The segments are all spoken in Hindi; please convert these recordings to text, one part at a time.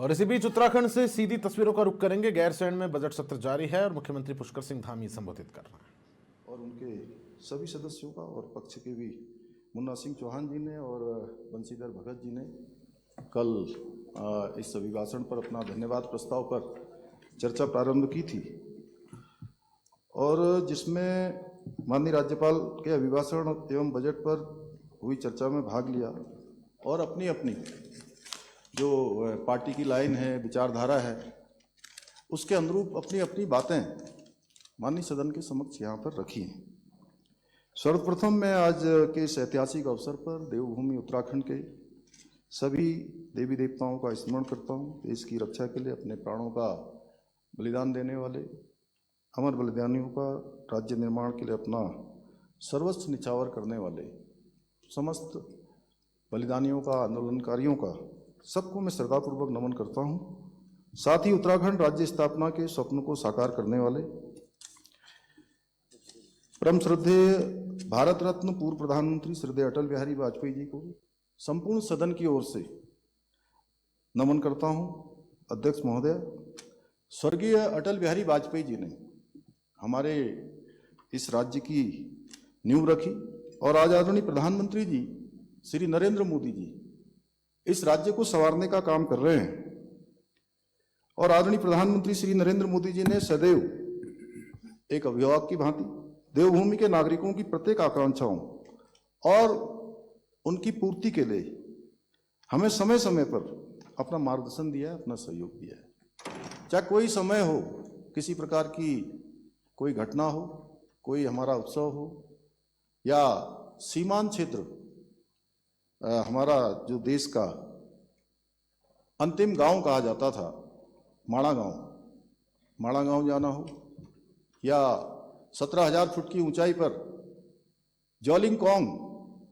और इसी बीच उत्तराखंड से सीधी तस्वीरों का रुख करेंगे। गैरसैंण में बजट सत्र जारी है और मुख्यमंत्री पुष्कर सिंह धामी संबोधित कर रहे हैं। और उनके सभी सदस्यों का और पक्ष के भी मुन्ना सिंह चौहान जी ने और बंशीधर भगत जी ने कल इस अभिभाषण पर अपना धन्यवाद प्रस्ताव पर चर्चा प्रारंभ की थी और जिसमें माननीय राज्यपाल के अभिभाषण एवं बजट पर हुई चर्चा में भाग लिया और अपनी अपनी जो पार्टी की लाइन है, विचारधारा है, उसके अनुरूप अपनी अपनी बातें माननीय सदन के समक्ष यहाँ पर रखी हैं। सर्वप्रथम मैं आज के इस ऐतिहासिक अवसर पर देवभूमि उत्तराखंड के सभी देवी देवताओं का स्मरण करता हूँ। देश की रक्षा के लिए अपने प्राणों का बलिदान देने वाले अमर बलिदानियों का, राज्य निर्माण के लिए अपना सर्वस्व निछावर करने वाले समस्त बलिदानियों का, आंदोलनकारियों का, सबको मैं श्रद्धापूर्वक नमन करता हूँ। साथ ही उत्तराखंड राज्य स्थापना के स्वप्न को साकार करने वाले परम श्रद्धेय भारत रत्न पूर्व प्रधानमंत्री श्रद्धेय अटल बिहारी वाजपेयी जी को संपूर्ण सदन की ओर से नमन करता हूँ। अध्यक्ष महोदय, स्वर्गीय अटल बिहारी वाजपेयी जी ने हमारे इस राज्य की नींव रखी और आज आदरणीय प्रधानमंत्री जी श्री नरेंद्र मोदी जी इस राज्य को संवारने का काम कर रहे हैं और आदरणीय प्रधानमंत्री श्री नरेंद्र मोदी जी ने सदैव एक अभिभावक की भांति देवभूमि के नागरिकों की प्रत्येक आकांक्षाओं और उनकी पूर्ति के लिए हमें समय समय पर अपना मार्गदर्शन दिया है, अपना सहयोग दिया है। चाहे कोई समय हो, किसी प्रकार की कोई घटना हो, कोई हमारा उत्सव हो या सीमांत क्षेत्र, हमारा जो देश का अंतिम गांव कहा जाता था माड़ा गांव जाना हो या 17,000 फुट की ऊंचाई पर जॉलिंगकोंग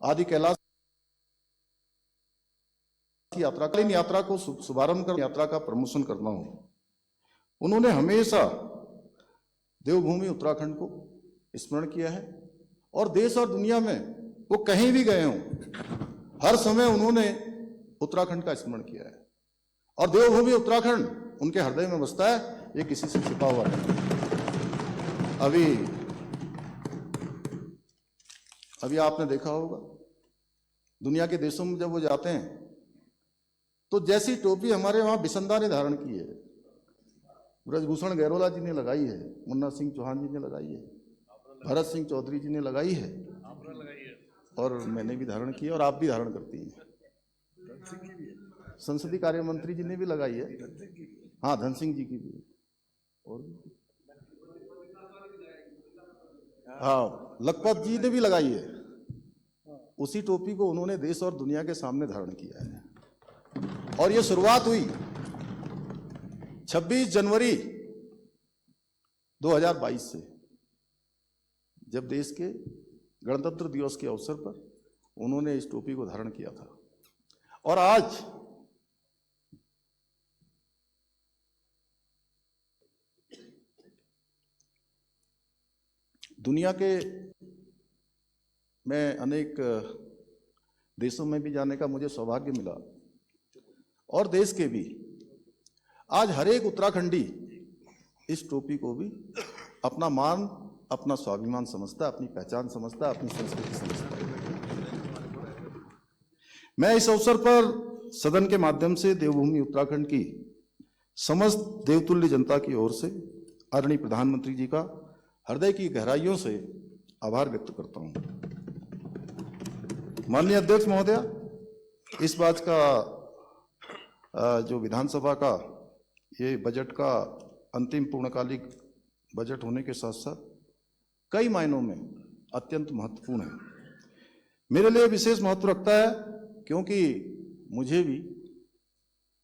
आदि कैलाश की यात्रा को शुभारंभ कर यात्रा का प्रमोशन करना हो, उन्होंने हमेशा देवभूमि उत्तराखंड को स्मरण किया है और देश और दुनिया में वो कहीं भी गए हों, हर समय उन्होंने उत्तराखंड का स्मरण किया है और देवभूमि उत्तराखंड उनके हृदय में बसता है, ये किसी से छिपा हुआ नहीं। अभी आपने देखा होगा दुनिया के देशों में जब वो जाते हैं तो जैसी टोपी हमारे वहां बिसंदा ने धारण की है, ब्रजभूषण गैरोला जी ने लगाई है, मुन्ना सिंह चौहान जी ने लगाई है, भरत सिंह चौधरी जी ने लगाई है और मैंने भी धारण की है और आप भी धारण करती हैं। संसदीय कार्य मंत्री जी ने भी लगाई है, हाँ, धन सिंह जी की भी, और हाँ, लखपत जी ने भी लगाई है। उसी टोपी को उन्होंने देश और दुनिया के सामने धारण किया है और ये शुरुआत हुई 26 जनवरी 2022 से, जब देश के गणतंत्र दिवस के अवसर पर उन्होंने इस टोपी को धारण किया था और आज दुनिया के मैं अनेक देशों में भी जाने का मुझे सौभाग्य मिला और देश के भी आज हर एक उत्तराखंडी इस टोपी को भी अपना मान, अपना स्वाभिमान समझता है, अपनी पहचान समझता है, अपनी संस्कृति समझता है। मैं इस अवसर पर सदन के माध्यम से देवभूमि उत्तराखंड की समस्त देवतुल्य जनता की ओर से आदरणीय प्रधानमंत्री जी का हृदय की गहराइयों से आभार व्यक्त करता हूं। माननीय अध्यक्ष महोदय, इस बात का जो विधानसभा का ये बजट का अंतिम पूर्णकालिक बजट होने के साथ साथ कई मायनों में अत्यंत महत्वपूर्ण है। मेरे लिए विशेष महत्व रखता है क्योंकि मुझे भी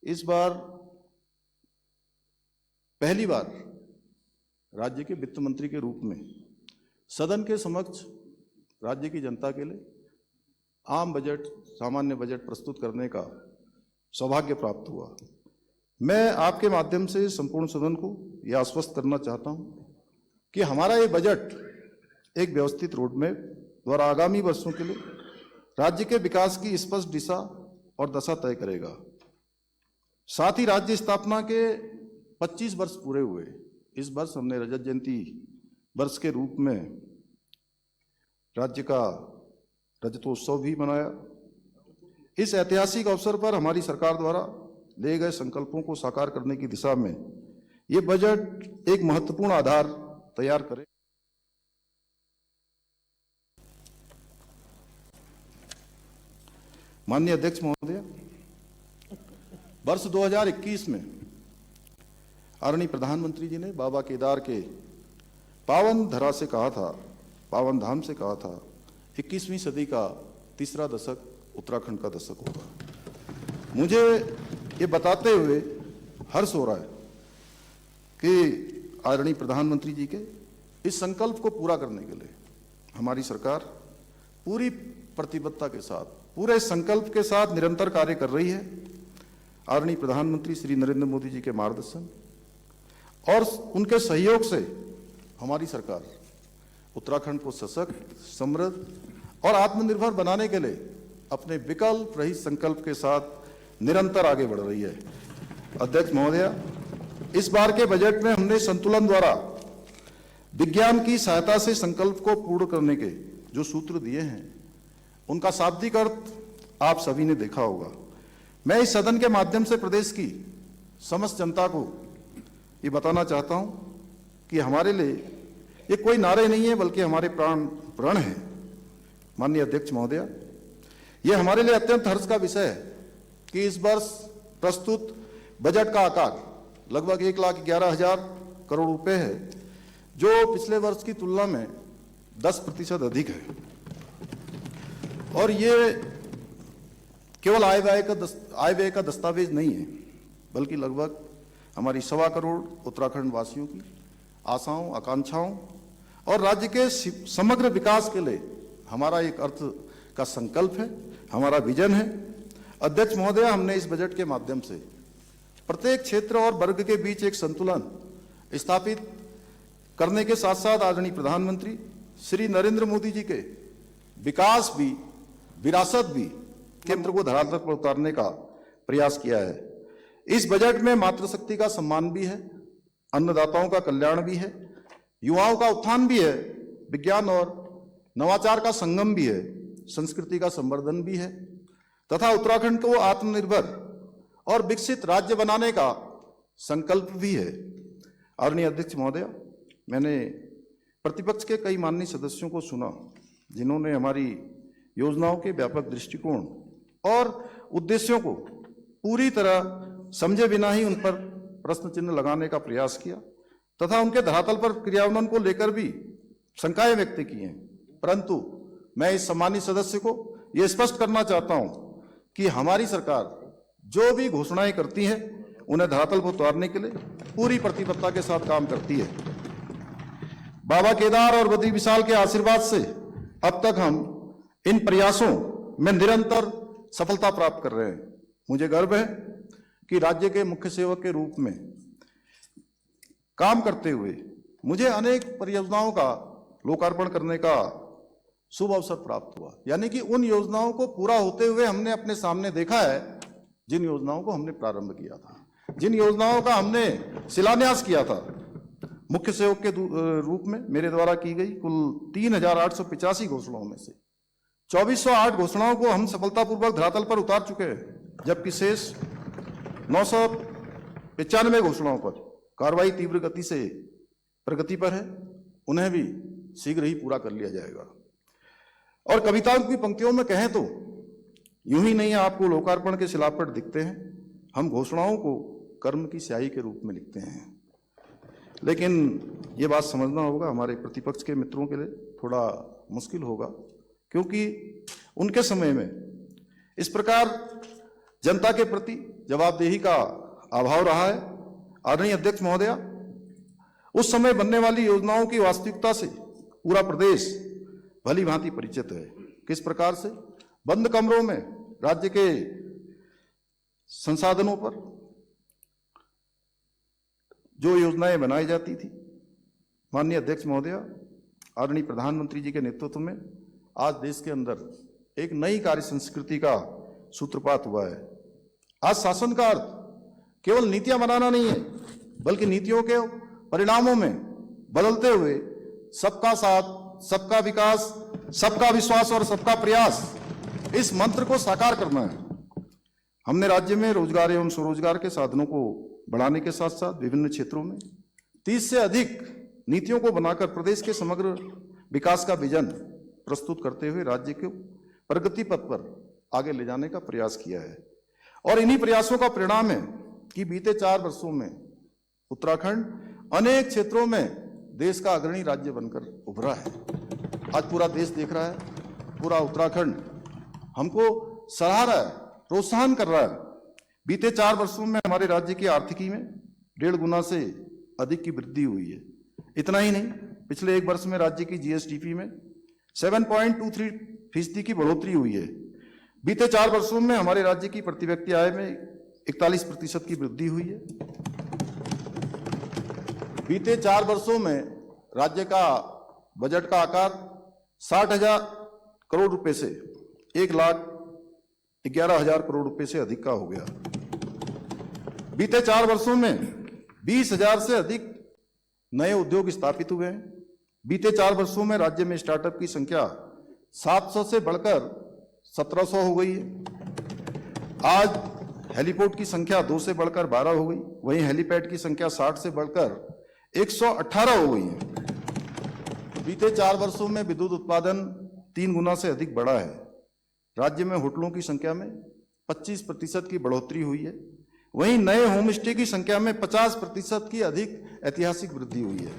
इस बार पहली बार राज्य के वित्त मंत्री के रूप में सदन के समक्ष राज्य की जनता के लिए आम बजट, सामान्य बजट प्रस्तुत करने का सौभाग्य प्राप्त हुआ। मैं आपके माध्यम से संपूर्ण सदन को यह आश्वस्त करना चाहता हूं कि हमारा ये बजट एक व्यवस्थित रोडमैप द्वारा आगामी वर्षों के लिए राज्य के विकास की स्पष्ट दिशा और दशा तय करेगा। साथ ही राज्य स्थापना के 25 वर्ष पूरे हुए। इस वर्ष हमने रजत जयंती वर्ष के रूप में राज्य का रजतोत्सव भी मनाया। इस ऐतिहासिक अवसर पर हमारी सरकार द्वारा लिए गए संकल्पों को साकार करने की दिशा में ये बजट एक महत्वपूर्ण आधार तैयार करे। माननीय अध्यक्ष महोदय, वर्ष 2021 में आदरणीय प्रधानमंत्री जी ने बाबा केदार के पावन धरा से कहा था, पावन धाम से कहा था, 21वीं सदी का तीसरा दशक उत्तराखंड का दशक होगा। मुझे ये बताते हुए हर्ष हो रहा है कि आदरणीय प्रधानमंत्री जी के इस संकल्प को पूरा करने के लिए हमारी सरकार पूरी प्रतिबद्धता के साथ, पूरे संकल्प के साथ निरंतर कार्य कर रही है। आदरणीय प्रधानमंत्री श्री नरेंद्र मोदी जी के मार्गदर्शन और उनके सहयोग से हमारी सरकार उत्तराखंड को सशक्त, समृद्ध और आत्मनिर्भर बनाने के लिए अपने विकल्प रहित संकल्प के साथ निरंतर आगे बढ़ रही है। अध्यक्ष महोदय, इस बार के बजट में हमने संतुलन द्वारा विज्ञान की सहायता से संकल्प को पूर्ण करने के जो सूत्र दिए हैं, उनका शाब्दिक अर्थ आप सभी ने देखा होगा। मैं इस सदन के माध्यम से प्रदेश की समस्त जनता को ये बताना चाहता हूं कि हमारे लिए ये कोई नारे नहीं है, बल्कि हमारे प्राण प्रण है। माननीय अध्यक्ष महोदय, ये हमारे लिए अत्यंत हर्ष का विषय है कि इस वर्ष प्रस्तुत बजट का आकार लगभग 1,11,000 करोड़ रुपए है, जो पिछले वर्ष की तुलना में 10% अधिक है। और ये केवल आय व्यय का दस्तावेज नहीं है, बल्कि लगभग हमारी 1.25 करोड़ उत्तराखंड वासियों की आशाओं, आकांक्षाओं और राज्य के समग्र विकास के लिए हमारा एक अर्थ का संकल्प है, हमारा विजन है। अध्यक्ष महोदय, हमने इस बजट के माध्यम से प्रत्येक क्षेत्र और वर्ग के बीच एक संतुलन स्थापित करने के साथ साथ आदरणीय प्रधानमंत्री श्री नरेंद्र मोदी जी के विकास भी, विरासत भी केंद्र को धरातल पर उतारने का प्रयास किया है। इस बजट में मातृशक्ति का सम्मान भी है, अन्नदाताओं का कल्याण भी है, युवाओं का उत्थान भी है, विज्ञान और नवाचार का संगम भी है, संस्कृति का संवर्धन भी है तथा उत्तराखंड को आत्मनिर्भर और विकसित राज्य बनाने का संकल्प भी है। आदरणीय अध्यक्ष महोदय, मैंने प्रतिपक्ष के कई माननीय सदस्यों को सुना जिन्होंने हमारी योजनाओं के व्यापक दृष्टिकोण और उद्देश्यों को पूरी तरह समझे बिना ही उन पर प्रश्न चिन्ह लगाने का प्रयास किया तथा उनके धरातल पर क्रियान्वयन को लेकर भी शंकाएं व्यक्त की हैं। परंतु मैं इस सम्मानित सदस्य को यह स्पष्ट करना चाहता हूं कि हमारी सरकार जो भी घोषणाएं करती है उन्हें धरातल पर उतारने के लिए पूरी प्रतिबद्धता के साथ काम करती है। बाबा केदार और बद्री विशाल के आशीर्वाद से अब तक हम इन प्रयासों में निरंतर सफलता प्राप्त कर रहे हैं। मुझे गर्व है कि राज्य के मुख्य सेवक के रूप में काम करते हुए मुझे अनेक परियोजनाओं का लोकार्पण करने का शुभ अवसर प्राप्त हुआ। यानी कि उन योजनाओं को पूरा होते हुए हमने अपने सामने देखा है जिन योजनाओं को हमने प्रारंभ किया था, जिन योजनाओं का हमने शिलान्यास किया था। मुख्य सेवक के रूप में मेरे द्वारा की गई कुल 3,885 घोषणाओं में से 2,408 घोषणाओं को हम सफलतापूर्वक धरातल पर उतार चुके हैं, जबकि शेष 995 घोषणाओं पर कार्रवाई तीव्र गति से प्रगति पर है। उन्हें भी शीघ्र ही पूरा कर लिया जाएगा। और कविताओं की पंक्तियों में कहें तो यूं ही नहीं आपको लोकार्पण के शिलापट दिखते हैं, हम घोषणाओं को कर्म की स्याही के रूप में लिखते हैं। लेकिन ये बात समझना होगा, हमारे प्रतिपक्ष के मित्रों के लिए थोड़ा मुश्किल होगा, क्योंकि उनके समय में इस प्रकार जनता के प्रति जवाबदेही का अभाव रहा है। आदरणीय अध्यक्ष महोदया, उस समय बनने वाली योजनाओं की वास्तविकता से पूरा प्रदेश भली भांति परिचित है। किस प्रकार से बंद कमरों में राज्य के संसाधनों पर जो योजनाएं बनाई जाती थी। माननीय अध्यक्ष महोदया, आदरणीय प्रधानमंत्री जी के नेतृत्व में आज देश के अंदर एक नई कार्य संस्कृति का सूत्रपात हुआ है। आज शासन का अर्थ केवल नीतियां बनाना नहीं है, बल्कि नीतियों के परिणामों में बदलते हुए सबका साथ, सबका विकास, सबका विश्वास और सबका प्रयास, इस मंत्र को साकार करना है। हमने राज्य में रोजगार एवं स्वरोजगार के साधनों को बढ़ाने के साथ साथ विभिन्न क्षेत्रों में 30 से अधिक नीतियों को बनाकर प्रदेश के समग्र विकास का विजन प्रस्तुत करते हुए राज्य को प्रगति पथ पर आगे ले जाने का प्रयास किया है। और इन्हीं प्रयासों का परिणाम है कि बीते 4 वर्षों में उत्तराखंड अनेक क्षेत्रों में देश का अग्रणी राज्य बनकर उभरा है। आज पूरा देश देख रहा है, पूरा उत्तराखंड हमको सराह रहा है, प्रोत्साहन कर रहा है। बीते 4 वर्षों में हमारे राज्य की आर्थिकी में 1.5 गुना से अधिक की वृद्धि हुई है। इतना ही नहीं, पिछले 1 वर्ष में राज्य की जीएसडीपी में 7.23% की बढ़ोतरी हुई है। बीते 4 वर्षों में हमारे राज्य की प्रति व्यक्ति आय में 41% की वृद्धि हुई है। बीते 4 वर्षों में राज्य का बजट का आकार 60,000 करोड़ रुपए से 1,11,000 करोड़ रुपए से अधिक का हो गया। बीते 4 वर्षों में 20,000 से अधिक नए उद्योग स्थापित हुए हैं। बीते 4 वर्षों में राज्य में स्टार्टअप की संख्या 700 से बढ़कर 1700 हो गई है। आज हेलीपोर्ट की संख्या 2 से बढ़कर 12 हो गई, वहीं हेलीपैड की संख्या 60 से बढ़कर 118 हो गई है। बीते 4 वर्षों में विद्युत उत्पादन 3 गुना से अधिक बढ़ा है। राज्य में होटलों की संख्या में 25% की बढ़ोतरी हुई है, वहीं नए होम स्टे की संख्या में 50% की अधिक ऐतिहासिक वृद्धि हुई है।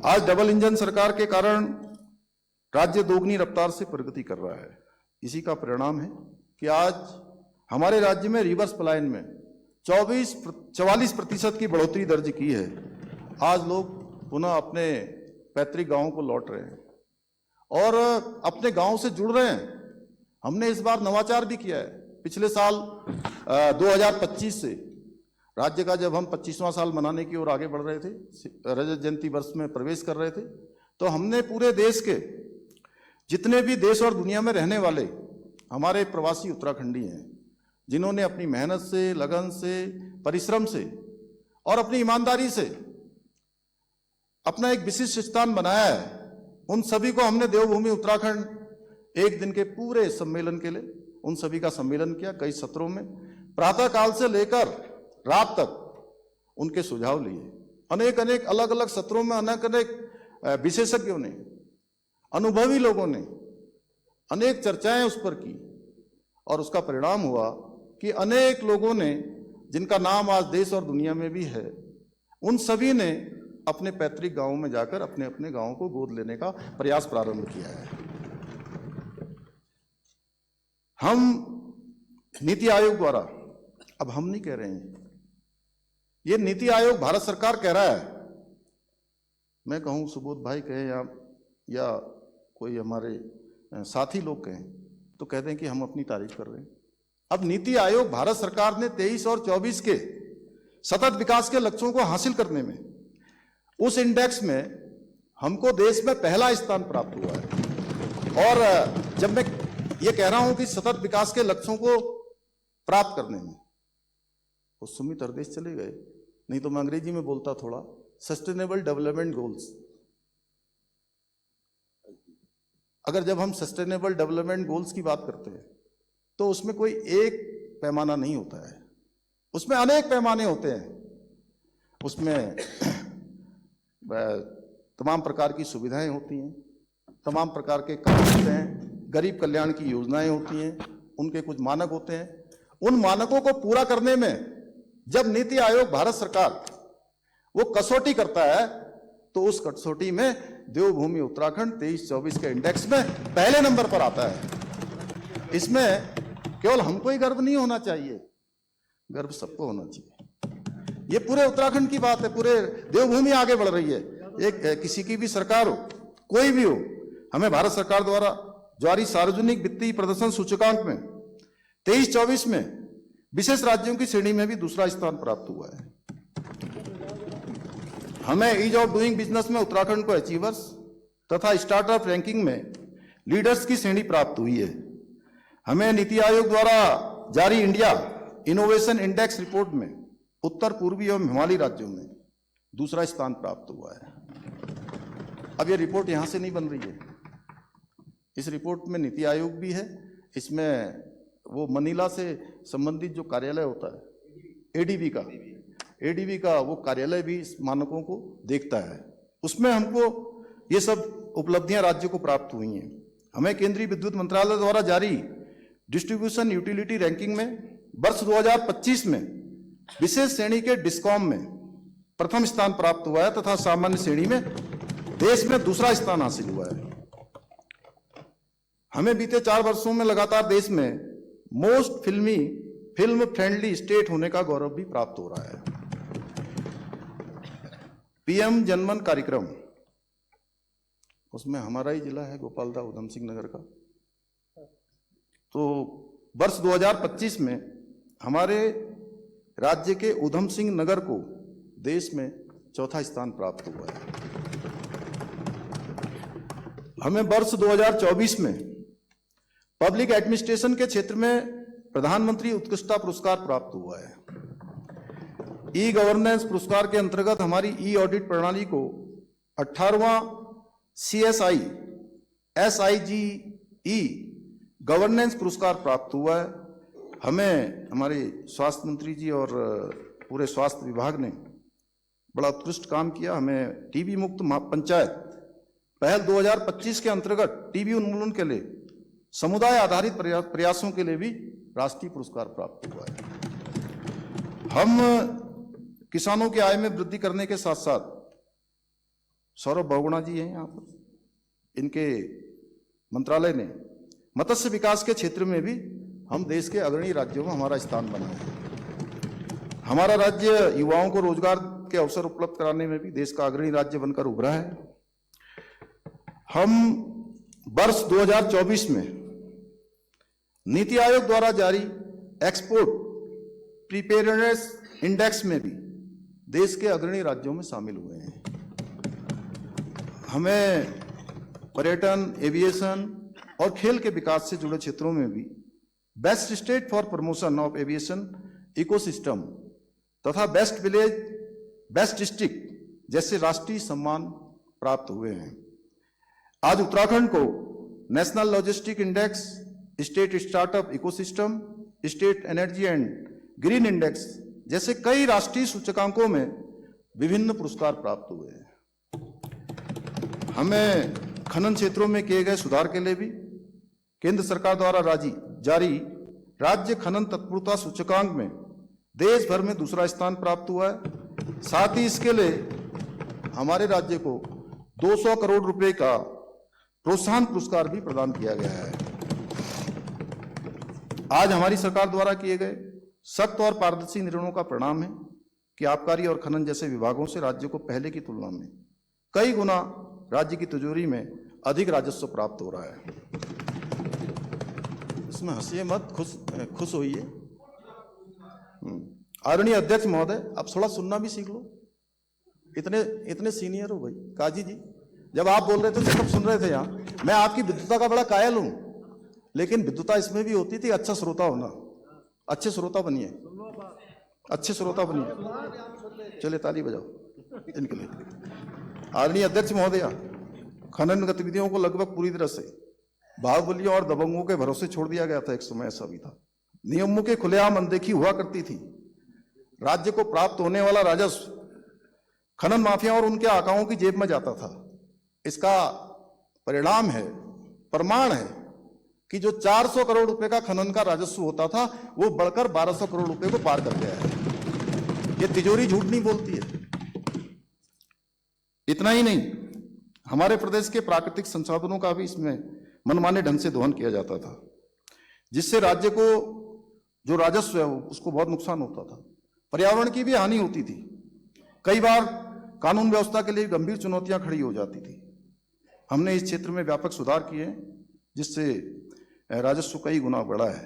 आज डबल इंजन सरकार के कारण राज्य दोगुनी रफ्तार से प्रगति कर रहा है। इसी का परिणाम है कि आज हमारे राज्य में रिवर्स पलायन में 44% की बढ़ोतरी दर्ज की है। आज लोग पुनः अपने पैतृक गांवों को लौट रहे हैं और अपने गांव से जुड़ रहे हैं। हमने इस बार नवाचार भी किया है। पिछले साल 2025 से राज्य का जब हम 25वां साल मनाने की ओर आगे बढ़ रहे थे, रजत जयंती वर्ष में प्रवेश कर रहे थे, तो हमने पूरे देश के जितने भी देश और दुनिया में रहने वाले हमारे प्रवासी उत्तराखंडी हैं, जिन्होंने अपनी मेहनत से, लगन से, परिश्रम से और अपनी ईमानदारी से अपना एक विशिष्ट स्थान बनाया है, उन सभी को हमने देवभूमि उत्तराखंड 1 दिन के पूरे सम्मेलन के लिए उन सभी का सम्मेलन किया। कई सत्रों में प्रातः काल से लेकर रात तक उनके सुझाव लिए। अनेक अलग अलग सत्रों में अनेक विशेषज्ञों ने, अनुभवी लोगों ने अनेक चर्चाएं उस पर की और उसका परिणाम हुआ कि अनेक लोगों ने, जिनका नाम आज देश और दुनिया में भी है, उन सभी ने अपने पैतृक गांवों में जाकर अपने अपने गांवों को गोद लेने का प्रयास प्रारंभ किया है। हम नीति आयोग द्वारा, अब हम नहीं कह रहे हैं, ये नीति आयोग भारत सरकार कह रहा है। मैं कहूं, सुबोध भाई कहें या कोई हमारे साथी लोग कहें तो कहते हैं कि हम अपनी तारीफ कर रहे हैं। अब नीति आयोग, भारत सरकार ने 23 और 24 के सतत विकास के लक्ष्यों को हासिल करने में, उस इंडेक्स में हमको देश में पहला स्थान प्राप्त हुआ है। और जब मैं ये कह रहा हूं कि सतत विकास के लक्ष्यों को प्राप्त करने में, तो सुमित हरदेश चले गए, नहीं तो मैं अंग्रेजी में बोलता थोड़ा, सस्टेनेबल डेवलपमेंट गोल्स। अगर जब हम सस्टेनेबल डेवलपमेंट गोल्स की बात करते हैं तो उसमें कोई एक पैमाना नहीं होता है, उसमें अनेक पैमाने होते हैं। उसमें तमाम प्रकार की सुविधाएं होती हैं, तमाम प्रकार के काम होते हैं, गरीब कल्याण की योजनाएं होती हैं, उनके कुछ मानक होते हैं। उन मानकों को पूरा करने में जब नीति आयोग, भारत सरकार, वो कसौटी करता है, तो उस कसौटी में देवभूमि उत्तराखंड 23-24 के इंडेक्स में पहले नंबर पर आता है। इसमें केवल हमको ही गर्व नहीं होना चाहिए, गर्व सबको होना चाहिए। ये पूरे उत्तराखंड की बात है, पूरे देवभूमि आगे बढ़ रही है। एक किसी की भी सरकार हो, कोई भी हो, हमें भारत सरकार द्वारा जारी सार्वजनिक वित्तीय प्रदर्शन सूचकांक में 23-24 में विशेष राज्यों की श्रेणी में भी दूसरा स्थान प्राप्त हुआ है। हमें ईज ऑफ डूइंग बिजनेस में उत्तराखंड को अचीवर्स तथा स्टार्टअप रैंकिंग में लीडर्स की श्रेणी प्राप्त हुई है। हमें नीति आयोग द्वारा जारी इंडिया इनोवेशन इंडेक्स रिपोर्ट में उत्तर पूर्वी एवं हिमालयी राज्यों में दूसरा स्थान प्राप्त हुआ है। अब ये रिपोर्ट यहां से नहीं बन रही है, इस रिपोर्ट में नीति आयोग भी है, इसमें वो मनीला से संबंधित जो कार्यालय होता है एडीबी का वो कार्यालय भी इस मानकों को देखता है। उसमें हमको ये सब उपलब्धियां राज्य को प्राप्त हुई हैं। हमें केंद्रीय विद्युत मंत्रालय द्वारा जारी डिस्ट्रीब्यूशन यूटिलिटी रैंकिंग में वर्ष 2025 में विशेष श्रेणी के डिस्कॉम में प्रथम स्थान प्राप्त हुआ है तथा सामान्य श्रेणी में देश में दूसरा स्थान हासिल हुआ है। हमें बीते 4 वर्षों में लगातार देश में मोस्ट फिल्म फ्रेंडली स्टेट होने का गौरव भी प्राप्त हो रहा है। पीएम जनमन कार्यक्रम, उसमें हमारा ही जिला है गोपालदा उधम सिंह नगर का। तो वर्ष 2025 में हमारे राज्य के उधम सिंह नगर को देश में चौथा स्थान प्राप्त हुआ है। हमें वर्ष 2024 में पब्लिक एडमिनिस्ट्रेशन के क्षेत्र में प्रधानमंत्री उत्कृष्टता पुरस्कार प्राप्त हुआ है। ई गवर्नेंस पुरस्कार के अंतर्गत हमारी ई ऑडिट प्रणाली को 18वां CSI SIGE गवर्नेंस पुरस्कार प्राप्त हुआ है। हमें हमारे स्वास्थ्य मंत्री जी और पूरे स्वास्थ्य विभाग ने बड़ा उत्कृष्ट काम किया। हमें टीबी मुक्त पंचायत पहल 2025 के अंतर्गत टीबी उन्मूलन के लिए समुदाय आधारित प्रयासों के लिए भी राष्ट्रीय पुरस्कार प्राप्त हुआ है। हम किसानों की आय में वृद्धि करने के साथ साथ, सौरभ बहुगुणा जी हैं यहाँ पर, इनके मंत्रालय ने मत्स्य विकास के क्षेत्र में भी हम देश के अग्रणी राज्यों में हमारा स्थान बना है। हमारा राज्य युवाओं को रोजगार के अवसर उपलब्ध कराने में भी देश का अग्रणी राज्य बनकर उभरा है। हम वर्ष 2024 में नीति आयोग द्वारा जारी एक्सपोर्ट प्रिपेयर्डनेस इंडेक्स में भी देश के अग्रणी राज्यों में शामिल हुए हैं। हमें पर्यटन, एविएशन और खेल के विकास से जुड़े क्षेत्रों में भी best state for promotion of aviation ecosystem तथा बेस्ट विलेज, बेस्ट डिस्ट्रिक्ट जैसे राष्ट्रीय सम्मान प्राप्त हुए हैं। आज उत्तराखंड को national logistic index, state startup ecosystem, state energy and green index जैसे कई राष्ट्रीय सूचकांकों में विभिन्न पुरस्कार प्राप्त हुए हैं। हमें खनन क्षेत्रों में किए गए सुधार के लिए भी केंद्र सरकार द्वारा जारी राज्य खनन तत्परता सूचकांक में देश भर में दूसरा स्थान प्राप्त हुआ है। साथ ही इसके लिए हमारे राज्य को 200 करोड़ रुपए का प्रोत्साहन पुरस्कार भी प्रदान किया गया है। आज हमारी सरकार द्वारा किए गए सख्त और पारदर्शी निर्णयों का परिणाम है कि आबकारी और खनन जैसे विभागों से राज्य को पहले की तुलना में कई गुना राज्य की तिजोरी में अधिक राजस्व प्राप्त हो रहा है। इसमें हंसिए मत, खुश होइए। आदरणीय अध्यक्ष महोदय, आप थोड़ा सुनना भी सीख लो। इतने सीनियर हो भाई। काजी जी, जब आप बोल रहे थे सब सुन रहे थे यहाँ। मैं आपकी विद्वता का बड़ा कायल हूं, लेकिन विद्वता इसमें भी होती थी अच्छा श्रोता होना। अच्छे श्रोता बनिए, अच्छे श्रोता बनिए। चलिए ताली बजाओ इनके लिए। आदरणीय अध्यक्ष महोदय, खनन गतिविधियों को लगभग पूरी तरह से बाहुबलियों और दबंगों के भरोसे छोड़ दिया गया था। एक समय ऐसा भी था। नियमों के खुलेआम अनदेखी हुआ करती थी। राज्य को प्राप्त होने वाला राजस्व खनन माफिया और उनके आकाओं की जेब में जाता था। इसका परिणाम है, प्रमाण है कि जो 400 करोड़ रुपए का खनन का राजस्व होता था वो बढ़कर 1200 करोड़ रुपए को पार कर गया है। ये तिजोरी झूठ नहीं बोलती है। इतना ही नहीं, हमारे प्रदेश के प्राकृतिक संसाधनों का भी इसमें मनमाने ढंग से दोहन किया जाता था, जिससे राज्य को जो राजस्व है उसको बहुत नुकसान होता था। पर्यावरण की भी हानि होती थी। कई बार कानून व्यवस्था के लिए गंभीर चुनौतियां खड़ी हो जाती थी। हमने इस क्षेत्र में व्यापक सुधार किए, जिससे राजस्व कई गुना बढ़ा है।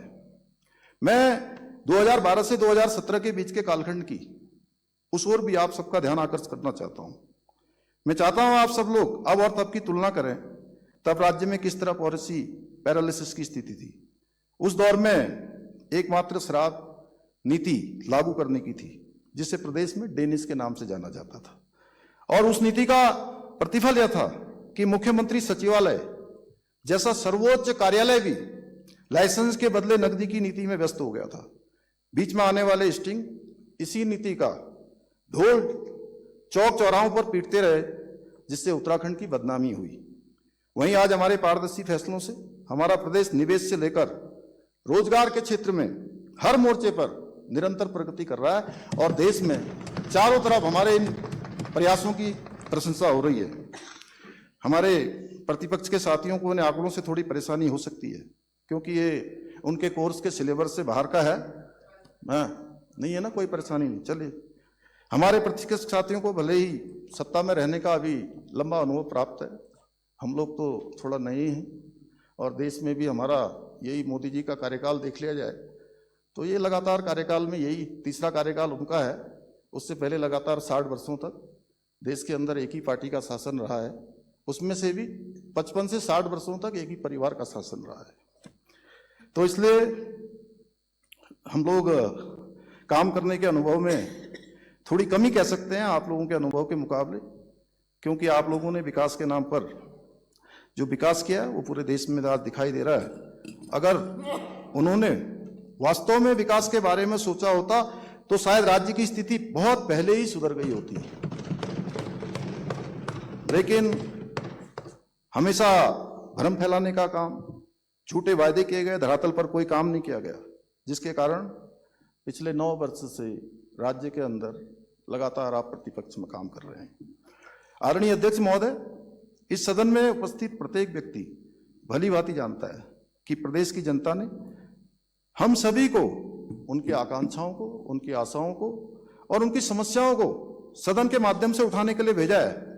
मैं 2012 से 2017 के बीच के कालखंड की उस ओर भी आप सबका ध्यान आकर्षित करना चाहता हूं। मैं चाहता हूं आप सब लोग अब और तब की तुलना करें। तब राज्य में किस तरह पॉलिसी पैरालिसिस की स्थिति थी। उस दौर में एकमात्र शराब, नीति लागू करने की थी, जिसे प्रदेश में डेनिस के नाम से जाना जाता था। और उस नीति का प्रतिफल यह था कि मुख्यमंत्री सचिवालय जैसा सर्वोच्च कार्यालय भी लाइसेंस के बदले नकदी की नीति में व्यस्त हो गया था। बीच में आने वाले स्टिंग इसी नीति का ढोल चौक चौराहों पर पीटते रहे, जिससे उत्तराखंड की बदनामी हुई। वहीं आज हमारे पारदर्शी फैसलों से हमारा प्रदेश निवेश से लेकर रोजगार के क्षेत्र में हर मोर्चे पर निरंतर प्रगति कर रहा है और देश में चारों तरफ हमारे इन प्रयासों की प्रशंसा हो रही है। हमारे प्रतिपक्ष के साथियों को इन आंकड़ों से थोड़ी परेशानी हो सकती है, क्योंकि ये उनके कोर्स के सिलेबस से बाहर का है। नहीं है ना, कोई परेशानी नहीं। चलिए, हमारे प्रतिपक्ष साथियों को भले ही सत्ता में रहने का अभी लंबा अनुभव प्राप्त है, हम लोग तो थोड़ा नए हैं, और देश में भी हमारा यही मोदी जी का कार्यकाल देख लिया जाए तो ये लगातार कार्यकाल में यही तीसरा कार्यकाल उनका है। उससे पहले लगातार 60 वर्षों तक देश के अंदर एक ही पार्टी का शासन रहा है, उसमें से भी 55 से 60 वर्षों तक एक ही परिवार का शासन रहा है। तो इसलिए हम लोग काम करने के अनुभव में थोड़ी कमी कह सकते हैं आप लोगों के अनुभव के मुकाबले, क्योंकि आप लोगों ने विकास के नाम पर जो विकास किया वो पूरे देश में आज दिखाई दे रहा है। अगर उन्होंने वास्तव में विकास के बारे में सोचा होता तो शायद राज्य की स्थिति बहुत पहले ही सुधर गई होती, लेकिन हमेशा भ्रम फैलाने का काम, झूठे वायदे किए गए, धरातल पर कोई काम नहीं किया गया, जिसके कारण पिछले 9 वर्ष से राज्य के अंदर लगातार आप प्रतिपक्ष में काम कर रहे हैं। आदरणीय अध्यक्ष महोदय, इस सदन में उपस्थित प्रत्येक व्यक्ति भली भांति जानता है कि प्रदेश की जनता ने हम सभी को उनकी आकांक्षाओं को, उनकी आशाओं को और उनकी समस्याओं को सदन के माध्यम से उठाने के लिए भेजा है।